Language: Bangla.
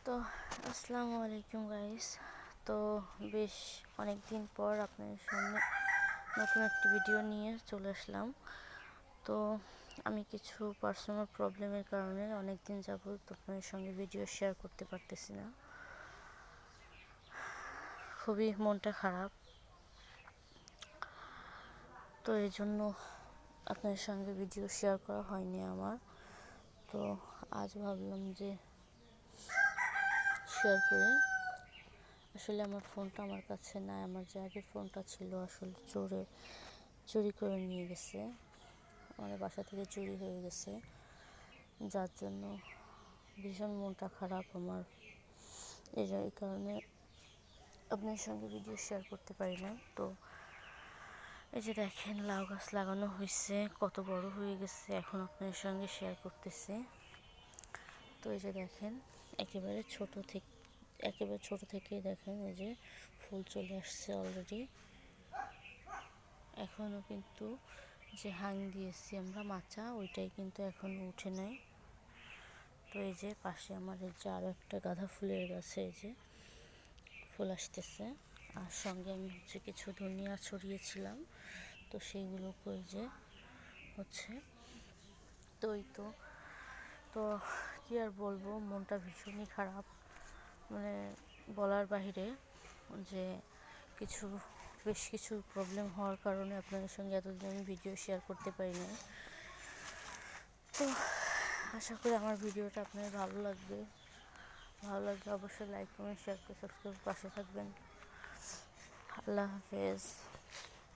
তো আসসালামু আলাইকুম গাইস। তো বেশ অনেক দিন পর আপনাদের সামনে নতুন একটি ভিডিও নিয়ে চলে আসলাম। তো আমি কিছু পার্সোনাল প্রবলেমের কারণে অনেক দিন যাবত আপনাদের সঙ্গে ভিডিও শেয়ার করতে পারতেছি না। খুবই মনটা খারাপ, তো এই জন্য আপনাদের সঙ্গে ভিডিও শেয়ার করা হয়নি আমার। তো আজ ভাবলাম যে শেয়ার করে। আসলে আমার ফোনটা আমার কাছে নাই, আমার যে আগের ফোনটা ছিল আসলে চুরি করে নিয়ে গেছে, আমাদের বাসা থেকে চুরি হয়ে গেছে, যার জন্য ভীষণ মনটা খারাপ আমার। এই কারণে আপনার সঙ্গে ভিডিও শেয়ার করতে পারি না। তো এই যে দেখেন, লাউ গাছ লাগানো হয়েছে, কত বড় হয়ে গেছে, এখন আপনাদের সঙ্গে শেয়ার করতেছি। তো এই যে দেখেন, একেবারে ছোট থেকেই দেখেন এই যে ফুল চলে আসছে অলরেডি। এখনও কিন্তু যে হাং দিয়েছি আমরা মাচা, ওইটাই কিন্তু এখনও উঠে নাই। তো এই যে পাশে আমার এই যে আরও একটা গাঁদা ফুলের গাছে এই যে ফুল আসতেছে, আর সঙ্গে আমি কিছু ধনিয়া ছড়িয়েছিলাম, তো সেইগুলোকে ওই যে হচ্ছে। তো তো কী আর বলবো, মনটা ভীষণই খারাপ, মানে বলার বাহিরে। যে বেশ কিছু প্রবলেম হওয়ার কারণে আপনাদের সঙ্গে এতদিন আমি ভিডিও শেয়ার করতে পারি না। তো আশা করি আমার ভিডিওটা আপনাদের ভালো লাগলে অবশ্যই লাইক কমেন্ট শেয়ার করে সাবস্ক্রাইব পাশে থাকবেন। আল্লাহ হাফেজ।